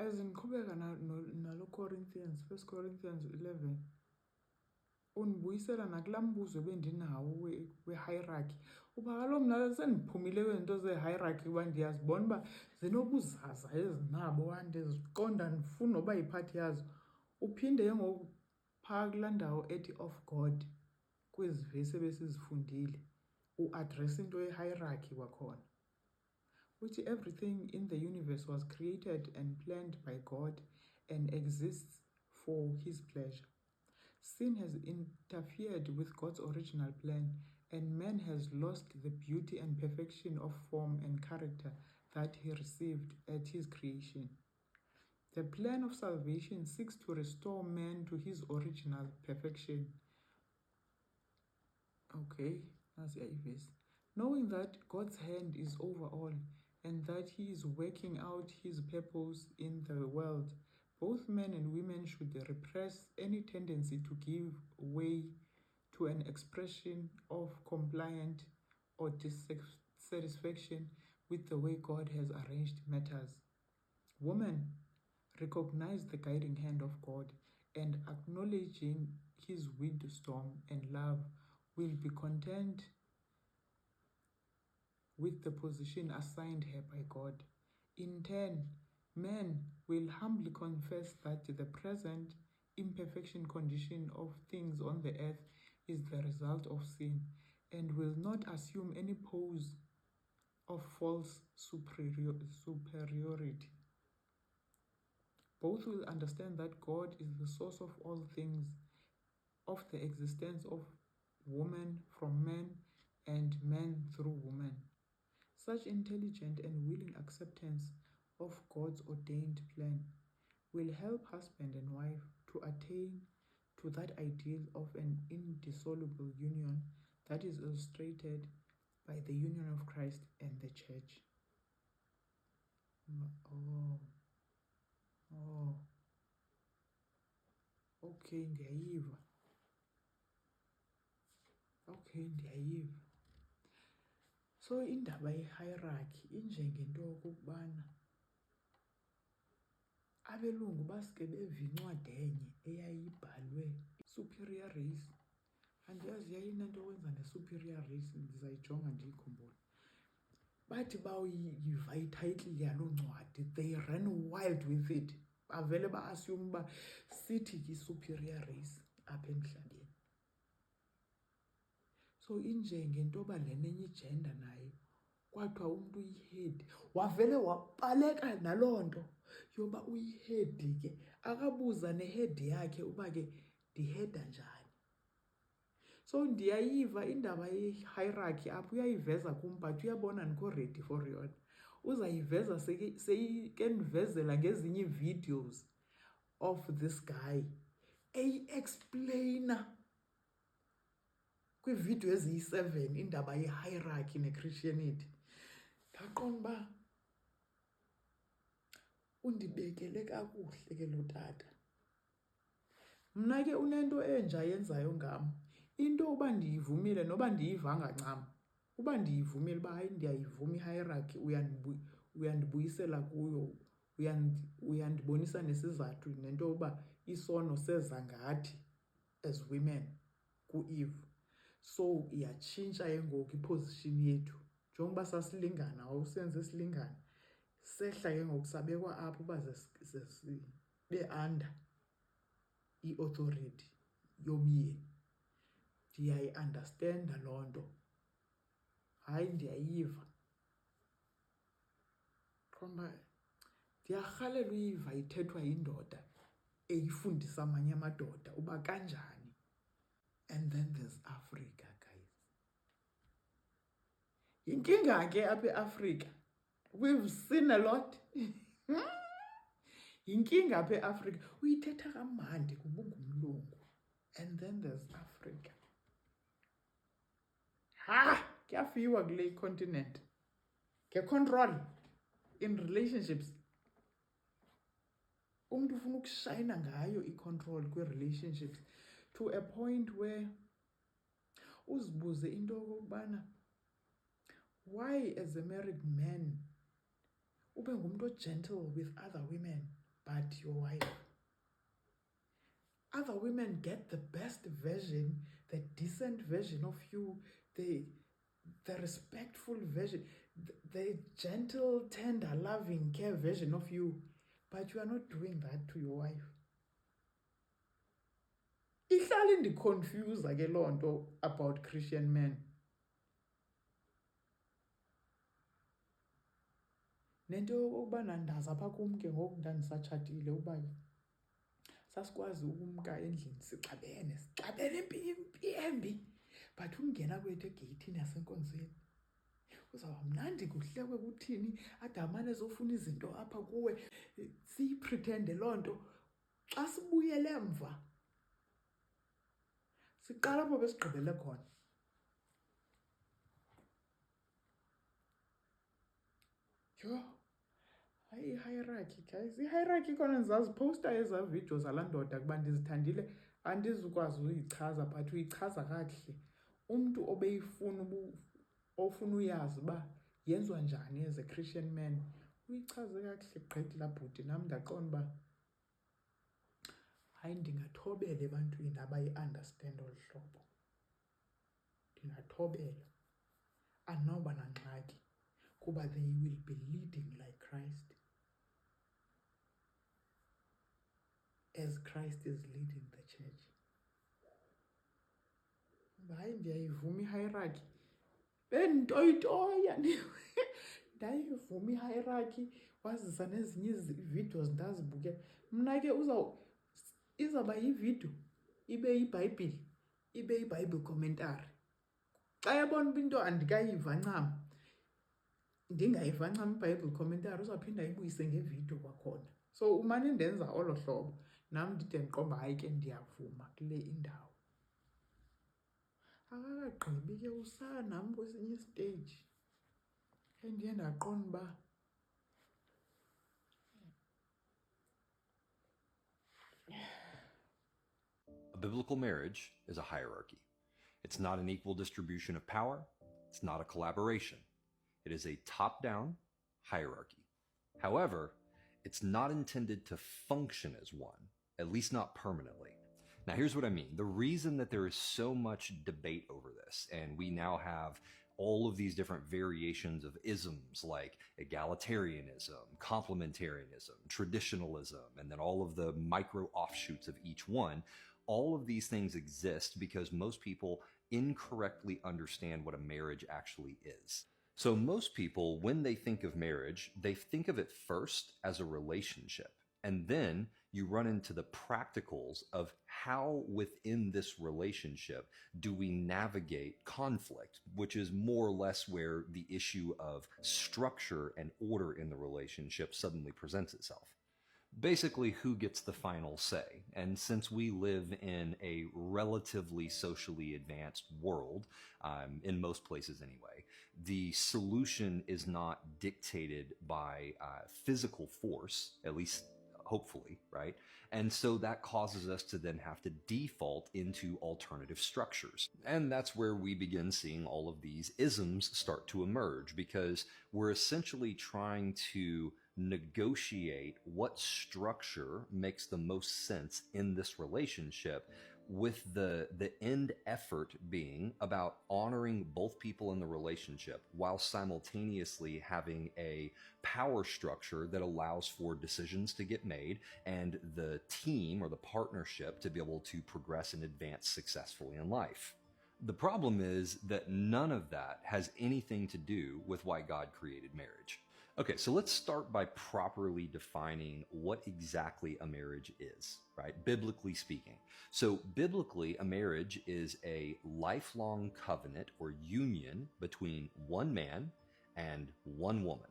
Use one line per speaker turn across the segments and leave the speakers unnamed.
as in qhubeka nalo Corinthians, 1 Corinthians 11, undibuyisela nakulaa mbuzo bendinawo we-hierarchy. Uba kaloku mna sendiphumile kwezinto ze-hierarchy uba ndiyazibona uba zinobuzaza ezinabo ndiziqonda ndifuna noba yiphathi yazo. Uphinde ke ngoku phaa kulaa ndawo ethi of God, kwezi vesi ebesizifundile, uadresa into ye-hierarchy kwakhona. Which everything in the universe was created and planned by God and exists for his pleasure. Sin has interfered with God's original plan, and man has lost the beauty and perfection of form and character that he received at his creation. The plan of salvation seeks to restore man to his original perfection. Okay, that's the verse. Knowing that God's hand is over all, and that he is working out his purpose in the world, both men and women should repress any tendency to give way to an expression of compliance or dissatisfaction with the way God has arranged matters. Women, recognize the guiding hand of God, and acknowledging his wisdom and love, will be content with the position assigned her by God. In turn, men will humbly confess that the present imperfection condition of things on the earth is the result of sin, and will not assume any pose of false superiority. Both will understand that God is the source of all things, of the existence of woman from man and man through woman. Such intelligent and willing acceptance of God's ordained plan will help husband and wife to attain to that ideal of an indissoluble union that is illustrated by the union of Christ and the church. Okay, ndiyayiva. So indaba ye-hierarchy injengento okokubana abelungu baske beva incwadi enye eyayibhalwe superior race. Andiyazi yayinento okwenza ne-superior race, ndizayijonga ndiyikhumbule. Bathi bawuyiva ititle yaloo ncwadi, they ran wild with it. Bavele ba-assume uba sithi yi-superior race apha emhlabeni. So injengento yoba lena enye igender nayo kwathiwa umntu uyi-head, wavele wabaleka naloo nto yoba uyi-head ke akabuza ne-head yakhe uba ke ndiheda njani. So ndiyayiva indaba ye-hierarchy apho uyayiveza kum, but uyabona andikho ready for yona. Uzayiveza seyikendivezela ngezinye ii-videos of this guy eyi-explainer kwiividiyo eziyi-7 indaba ye-hierarchy ne-Christianity. Ndaqonda uba undibekele kakuhle ke lo tata. Mna ke unento enja yenzayo ngam. Into uba ndiyivumile noba ndiyivanga ncam, uba ndiyivumile uba hayi ndiyayivuma i-hierarchy, uyandibuyisela kuyo, uyandibonisa nesizathu nento yoba isono seza ngathi as women ku-Eve. So iyatshintsha ke ngoku iposition yethu. Njengoba sasilingana, wawusenza silingana, sehla ke ngoku sabekwa apho uba sibe under i-authority yomyeni. Ndiyayi-understanda loo nto. Hayi, ndiyayiva. Qomba ndiyarhalela uyiva ithethwa yindoda eyifundisa amanye amadoda uba kanjani. And then there's Africa, guys. Yinkinga ke apha eAfrika. We've seen a lot. Yinkinga apha eAfrika. Uyithetha kamandi kuba ungumlungu. And then there's Africa. Kuyafiwa kule continent. Control in relationships. Umuntu ufuna ukushayina ngayo i-control kwi-relationships to a point where uzibuze into okokubana why as a married man ube ngumuntu gentle with other women, but your wife. Other women get the best version, the decent version of you, the respectful version, the gentle, tender, loving, care version of you, but you are not doing that to your wife. Ihlala indiconfuse ke loo nto about Christian men. Nento yokuba nandazi apha kum ke ngoku ndandisatshatile uba sasikwazi ukumka endlini sixabene embi, but ungena kwethu egeyithini yasenkonzweni uzawuba mnandi kuhlekwe kuthini adamane ezofuna izinto apha kuwe, siyiprithende loo nto. Xa sibuyele emva siqala apho besigqibele khona. Yho, hayi i-hierarchy guys, i-hierarchy khona ndizazipowusta ezaa video zalaa ndoda kuba ndizithandile, andizukwazi uyichaza but uyichaza kakuhle. Umntu obeyifuna ofuna uyazi uba yenziwa njani as a Christian man, uyichaze kakuhle gqithi laa bhuti. Nam ndaqonda uba hayi ndingathobela ebantwini abayi-understand olu hlobo, ndingathobela, andinawuba nangxaki kuba they will be leading like Christ, as Christ is leading the church. Hayi ndiyayivuma i-hierarchy, benditoyitoya ndayivuma i-hierarchy, wazisa nezinye ii-videos ndazibukela. Mna ke izawuba yividiyo ibe yiBhayibhile, ibe yiBhayibhile commentary. Xa ebona uba into andikayiva ncam, ndingayiva ncam iBhayibhile commentary, uzawuphinda ayibuyise ngevidiyo kwakhona. So umane ndenza olo hlobo, nam ndide ndiqomba hayi ke ndiyavuma kule indawo. Akakagqibi ke usanam kwesinye isiteji endiye ndaqonda uba
a biblical marriage is a hierarchy. It's not an equal distribution of power. It's not a collaboration. It is a top-down hierarchy. However, it's not intended to function as one, at least not permanently. Now, here's what I mean. The reason that there is so much debate over this, and we now have all of these different variations of isms like egalitarianism, complementarianism, traditionalism, and then all of the micro offshoots of each one, all of these things exist because most people incorrectly understand what a marriage actually is. So most people, when they think of marriage, they think of it first as a relationship. And then you run into the practicals of how within this relationship do we navigate conflict, which is more or less where the issue of structure and order in the relationship suddenly presents itself. Basically, who gets the final say? And since we live in a relatively socially advanced world, in most places anyway, the solution is not dictated by physical force, at least hopefully, right? And so that causes us to then have to default into alternative structures. And that's where we begin seeing all of these isms start to emerge, because we're essentially trying to negotiate what structure makes the most sense in this relationship, with the end effort being about honoring both people in the relationship while simultaneously having a power structure that allows for decisions to get made and the team or the partnership to be able to progress and advance successfully in life. The problem is that none of that has anything to do with why God created marriage. Okay, so let's start by properly defining what exactly a marriage is, right? Biblically speaking. So biblically, a marriage is a lifelong covenant or union between one man and one woman.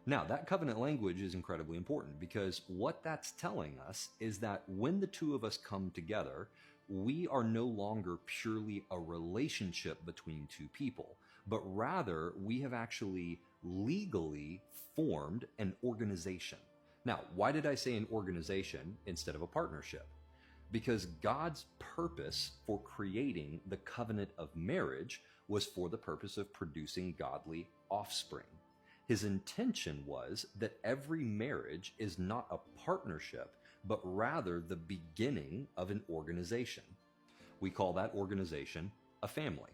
Now, that covenant language is incredibly important, because what that's telling us is that when the two of us come together, we are no longer purely a relationship between two people, but rather we have actually legally formed an organization. Now, why did I say an organization instead of a partnership? Because God's purpose for creating the covenant of marriage was for the purpose of producing godly offspring. His intention was that every marriage is not a partnership, but rather the beginning of an organization. We call that organization a family.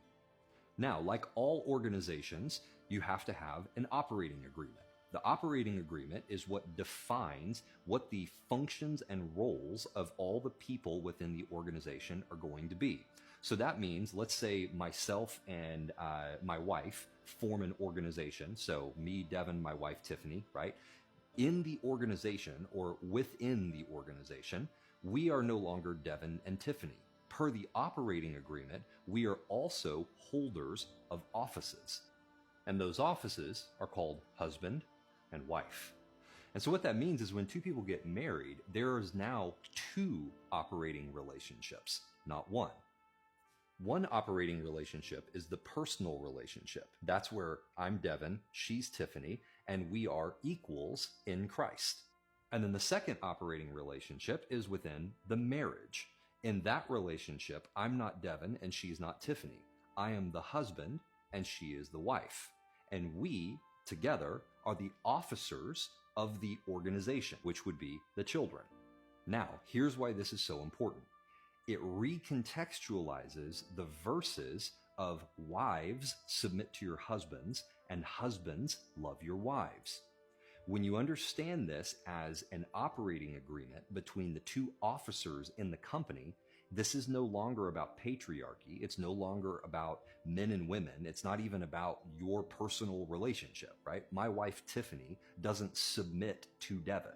Now, like all organizations, you have to have an operating agreement. The operating agreement is what defines what the functions and roles of all the people within the organization are going to be. So that means, let's say myself and my wife form an organization. So me, Devin, my wife, Tiffany, right? In the organization or within the organization, we are no longer Devin and Tiffany. Per the operating agreement, we are also holders of offices. And those offices are called husband and wife. And so what that means is when two people get married, there is now two operating relationships, not one. One operating relationship is the personal relationship. That's where I'm Devin, she's Tiffany, and we are equals in Christ. And then the second operating relationship is within the marriage. In that relationship, I'm not Devin and she's not Tiffany. I am the husband and she is the wife. And we, together, are the officers of the organization, which would be the children. Now, here's why this is so important. It recontextualizes the verses of wives submit to your husbands and husbands love your wives. When you understand this as an operating agreement between the two officers in the company, this is no longer about patriarchy. It's no longer about men and women. It's not even about your personal relationship, right? My wife, Tiffany, doesn't submit to Devin.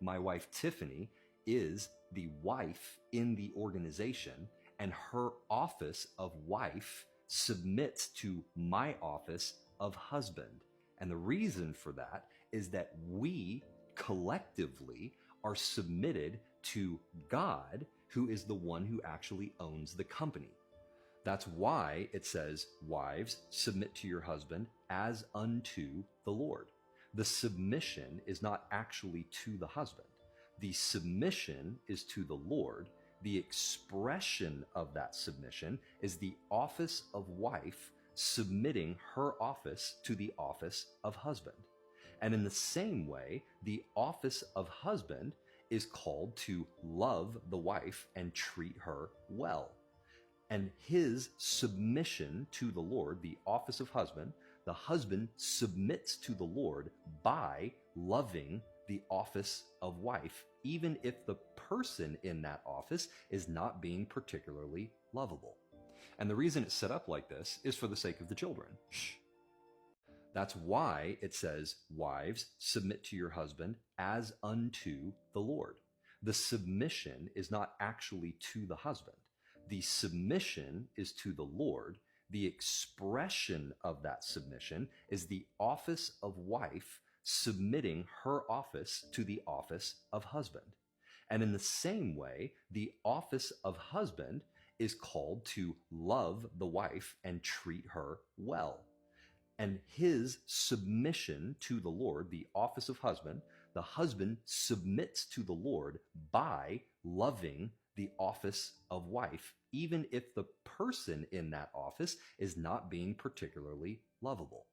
My wife, Tiffany, is the wife in the organization, and her office of wife submits to my office of husband. And the reason for that is that we collectively are submitted to God, who is the one who actually owns the company. That's why it says, wives, submit to your husband as unto the Lord. The submission is not actually to the husband. The submission is to the Lord. The expression of that submission is the office of wife submitting her office to the office of husband. And in the same way, the office of husband is called to love the wife and treat her well. And his submission to the Lord, the office of husband, the husband submits to the Lord by loving the office of wife, even if the person in that office is not being particularly lovable. And the reason it's set up like this is for the sake of the children. Shh. That's why it says, wives, submit to your husband as unto the Lord. The submission is not actually to the husband. The submission is to the Lord. The expression of that submission is the office of wife submitting her office to the office of husband. And in the same way, the office of husband is called to love the wife and treat her well. And his submission to the Lord, the office of husband, the husband submits to the Lord by loving the office of wife, even if the person in that office is not being particularly lovable.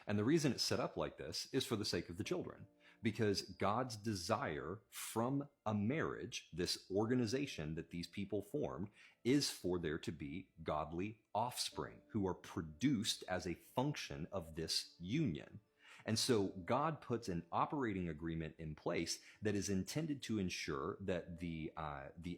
And the reason it's set up like this is for the sake of the children, because God's desire from a marriage, this organization that these people formed, is for there to be godly offspring who are produced as a function of this union. And so God puts an operating agreement in place that is intended to ensure that the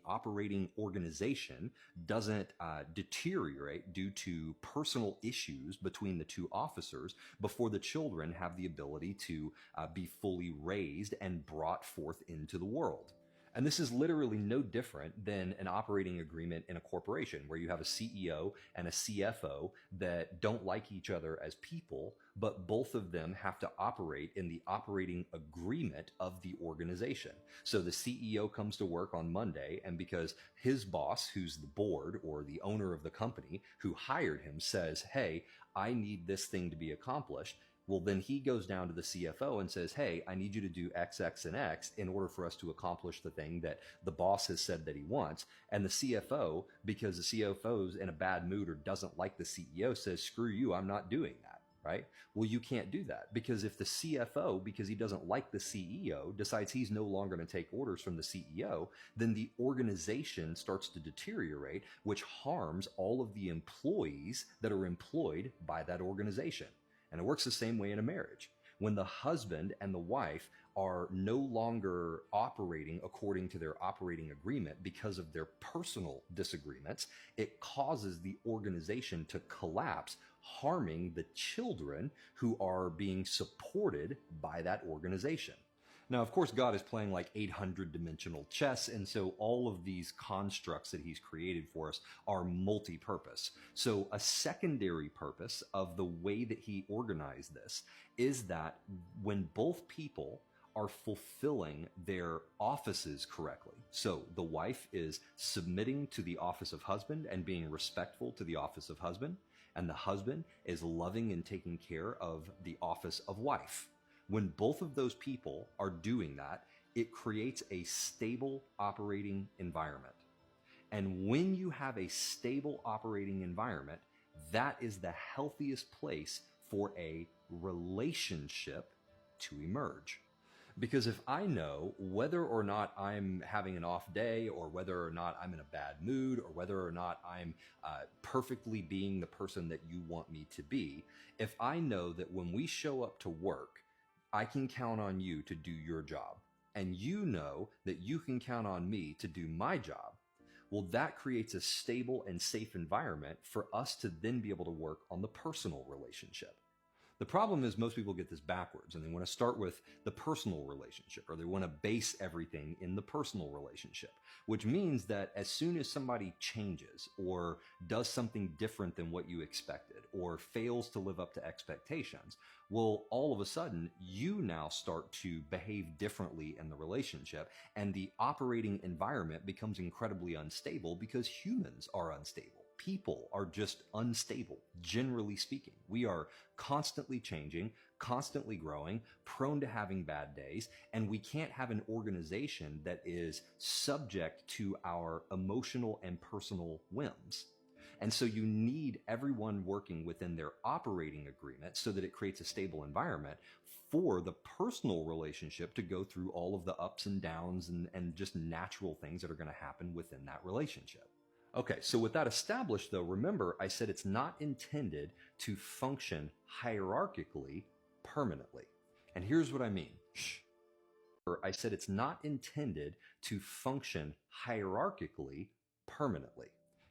operating organization doesn't deteriorate due to personal issues between the two officers before the children have the ability to be fully raised and brought forth into the world. And this is literally no different than an operating agreement in a corporation where you have a CEO and a CFO that don't like each other as people, but both of them have to operate in the operating agreement of the organization. So the CEO comes to work on Monday, and because his boss, who's the board or the owner of the company who hired him, says, hey, I need this thing to be accomplished, well, then he goes down to the CFO and says, hey, I need you to do X, X, and X in order for us to accomplish the thing that the boss has said that he wants. And the CFO, because the CFO's in a bad mood or doesn't like the CEO, says, screw you, I'm not doing that. right? Well, you can't do that because if the CFO, because he doesn't like the CEO, decides he's no longer going to take orders from the CEO, then the organization starts to deteriorate, which harms all of the employees that are employed by that organization. And it works the same way in a marriage. When the husband and the wife are no longer operating according to their operating agreement because of their personal disagreements, it causes the organization to collapse, harming the children who are being supported by that organization. Now, of course, God is playing like 800-dimensional chess, and so all of these constructs that he's created for us are multi-purpose. So a secondary purpose of the way that he organized this is that when both people are fulfilling their offices correctly. So the wife is submitting to the office of husband and being respectful to the office of husband, and the husband is loving and taking care of the office of wife. When both of those people are doing that, it creates a stable operating environment. And when you have a stable operating environment, that is the healthiest place for a relationship to emerge. Because if I know whether or not I'm having an off day, or whether or not I'm in a bad mood, or whether or not I'm perfectly being the person that you want me to be, if I know that when we show up to work, I can count on you to do your job, and you know that you can count on me to do my job, well, that creates a stable and safe environment for us to then be able to work on the personal relationship. The problem is most people get this backwards, and they want to start with the personal relationship, or they want to base everything in the personal relationship, which means that as soon as somebody changes or does something different than what you expected or fails to live up to expectations, well, all of a sudden, you now start to behave differently in the relationship, and the operating environment becomes incredibly unstable because humans are unstable. People are just unstable, generally speaking. We are constantly changing, constantly growing, prone to having bad days, and we can't have an organization that is subject to our emotional and personal whims. And so you need everyone working within their operating agreement so that it creates a stable environment for the personal relationship to go through all of the ups and downs and just natural things that are going to happen within that relationship. Okay, so with that established though, remember I said it's not intended to function hierarchically permanently. And here's what I mean. I said it's not intended to function hierarchically permanently.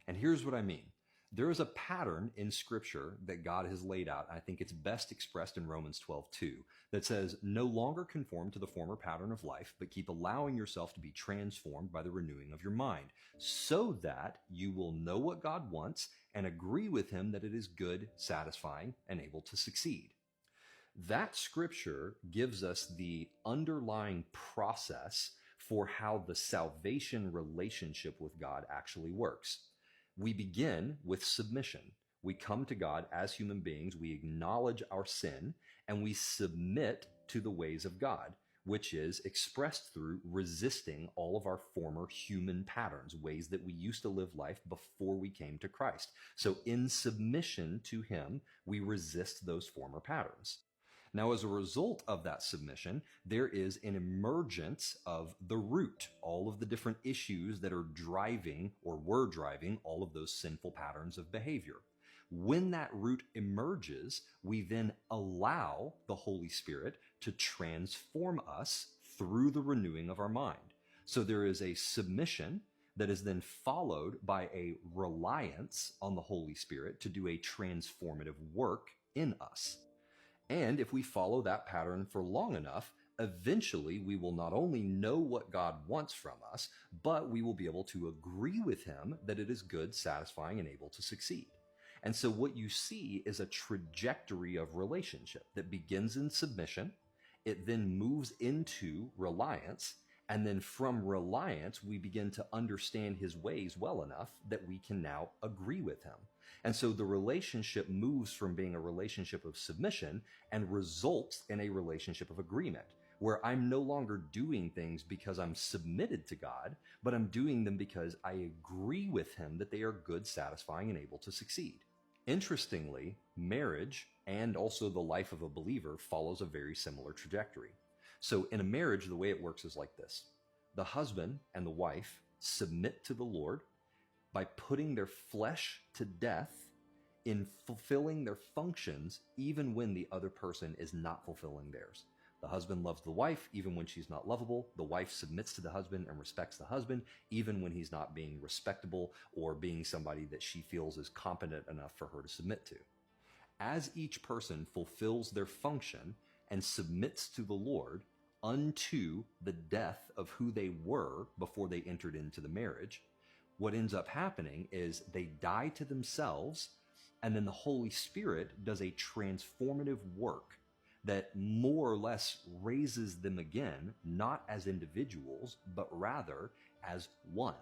And here's what I mean. There is a pattern in Scripture that God has laid out, and I think it's best expressed in Romans 12:2, that says, "No longer conform to the former pattern of life, but keep allowing yourself to be transformed by the renewing of your mind, so that you will know what God wants and agree with Him that it is good, satisfying, and able to succeed." That Scripture gives us the underlying process for how the salvation relationship with God actually works. We begin with submission. We come to God as human beings, we acknowledge our sin, and we submit to the ways of God, which is expressed through resisting all of our former human patterns, ways that we used to live life before we came to Christ. So in submission to Him, we resist those former patterns. Now, as a result of that submission, there is an emergence of the root, all of the different issues that are driving or were driving all of those sinful patterns of behavior. When that root emerges, we then allow the Holy Spirit to transform us through the renewing of our mind. So there is a submission that is then followed by a reliance on the Holy Spirit to do a transformative work in us. And if we follow that pattern for long enough, eventually we will not only know what God wants from us, but we will be able to agree with Him that it is good, satisfying, and able to succeed. And so what you see is a trajectory of relationship that begins in submission. It then moves into reliance. And then from reliance, we begin to understand His ways well enough that we can now agree with Him. And so the relationship moves from being a relationship of submission and results in a relationship of agreement, where I'm no longer doing things because I'm submitted to God, but I'm doing them because I agree with Him that they are good, satisfying, and able to succeed. Interestingly, marriage and also the life of a believer follows a very similar trajectory. So in a marriage, the way it works is like this. The husband and the wife submit to the Lord by putting their flesh to death in fulfilling their functions, even when the other person is not fulfilling theirs. The husband loves the wife even when she's not lovable. The wife submits to the husband and respects the husband even when he's not being respectable or being somebody that she feels is competent enough for her to submit to. As each person fulfills their function and submits to the Lord unto the death of who they were before they entered into the marriage, what ends up happening is they die to themselves, and then the Holy Spirit does a transformative work that more or less raises them again, not as individuals, but rather as one.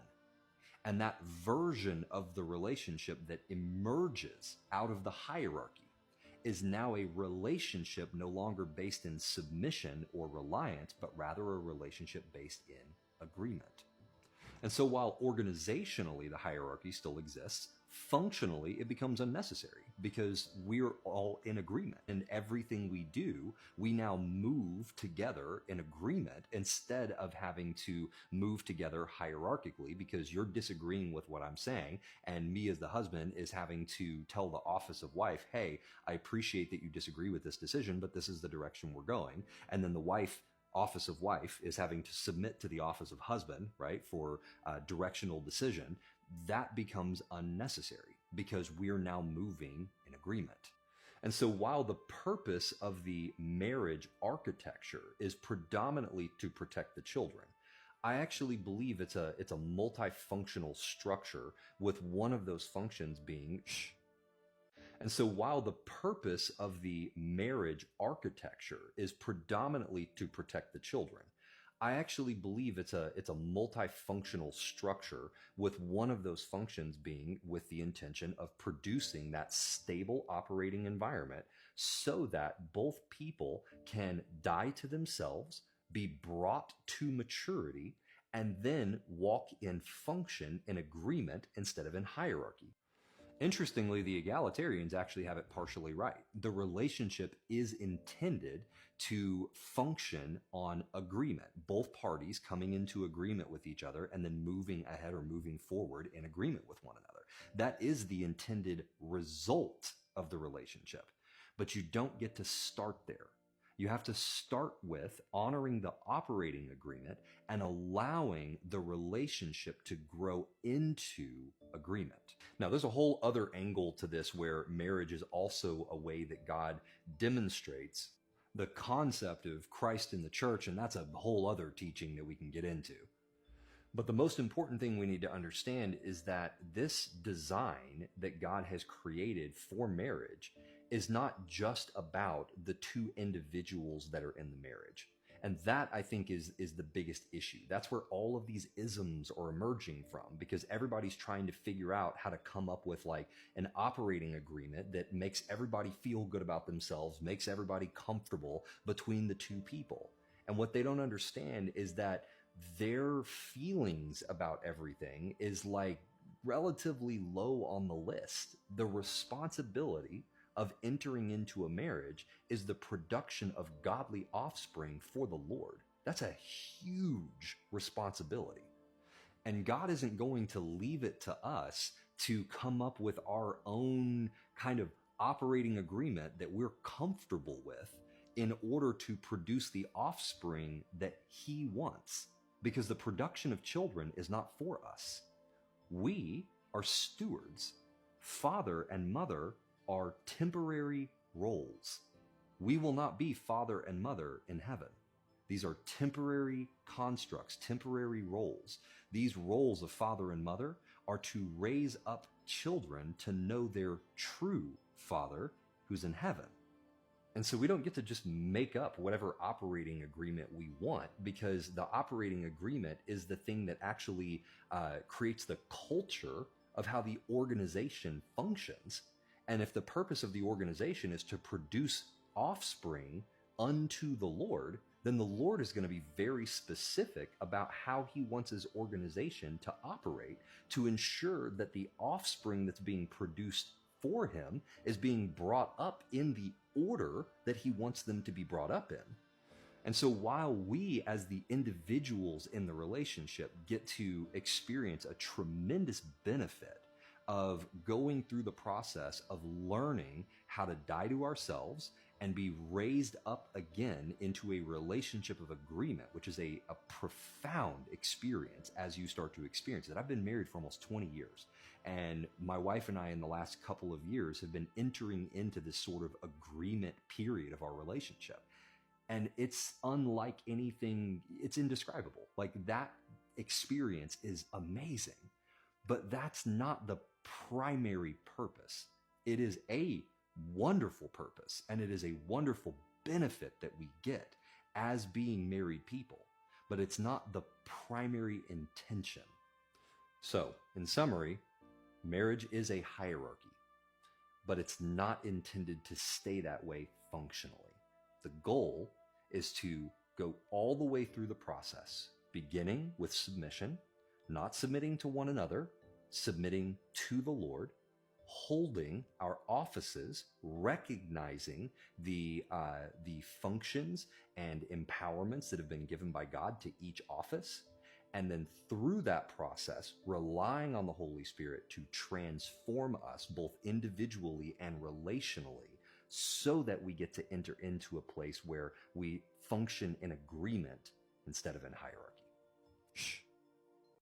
And that version of the relationship that emerges out of the hierarchy is now a relationship no longer based in submission or reliance, but rather a relationship based in agreement. And so while organizationally the hierarchy still exists, functionally it becomes unnecessary because we're all in agreement. And everything we do, we now move together in agreement instead of having to move together hierarchically because you're disagreeing with what I'm saying. And me as the husband is having to tell the office of wife, hey, I appreciate that you disagree with this decision, but this is the direction we're going. And then the office of wife is having to submit to the office of husband, right, for directional decision. That becomes unnecessary because we're now moving in agreement. And so while the purpose of the marriage architecture is predominantly to protect the children, I actually believe it's a multifunctional structure with one of those functions being shh. And so while the purpose of the marriage architecture is predominantly to protect the children, I actually believe it's a multifunctional structure with one of those functions being with the intention of producing that stable operating environment so that both people can die to themselves, be brought to maturity, and then walk in function in agreement instead of in hierarchy. Interestingly, the egalitarians actually have it partially right. The relationship is intended to function on agreement, both parties coming into agreement with each other and then moving ahead or moving forward in agreement with one another. That is the intended result of the relationship, but you don't get to start there. You have to start with honoring the operating agreement and allowing the relationship to grow into agreement. Now, there's a whole other angle to this where marriage is also a way that God demonstrates the concept of Christ in the church, and that's a whole other teaching that we can get into. But the most important thing we need to understand is that this design that God has created for marriage is not just about the two individuals that are in the marriage. And that, I think, is the biggest issue. That's where all of these isms are emerging from, because everybody's trying to figure out how to come up with like an operating agreement that makes everybody feel good about themselves, makes everybody comfortable between the two people. And what they don't understand is that their feelings about everything is like relatively low on the list. The responsibility of entering into a marriage is the production of godly offspring for the Lord. That's a huge responsibility. And God isn't going to leave it to us to come up with our own kind of operating agreement that we're comfortable with in order to produce the offspring that He wants. Because the production of children is not for us. We are stewards. Father and mother are temporary roles. We will not be father and mother in heaven. These are temporary constructs, temporary roles. These roles of father and mother are to raise up children to know their true Father who's in heaven. And so we don't get to just make up whatever operating agreement we want, because the operating agreement is the thing that actually creates the culture of how the organization functions. And if the purpose of the organization is to produce offspring unto the Lord, then the Lord is going to be very specific about how He wants His organization to operate to ensure that the offspring that's being produced for him is being brought up in the order that he wants them to be brought up in. And so while we as the individuals in the relationship get to experience a tremendous benefit of going through the process of learning how to die to ourselves and be raised up again into a relationship of agreement, which is a profound experience as you start to experience it. I've been married for almost 20 years, and my wife and I in the last couple of years have been entering into this sort of agreement period of our relationship. And it's unlike anything, it's indescribable. Like, that experience is amazing, but that's not the primary purpose. It is a wonderful purpose, and it is a wonderful benefit that we get as being married people, but it's not the primary intention. So, in summary, marriage is a hierarchy, but it's not intended to stay that way functionally. The goal is to go all the way through the process, beginning with submission, not submitting to one another, submitting to the Lord, holding our offices, recognizing the functions and empowerments that have been given by God to each office, and then through that process, relying on the Holy Spirit to transform us both individually and relationally, so that we get to enter into a place where we function in agreement instead of in hierarchy. Shh.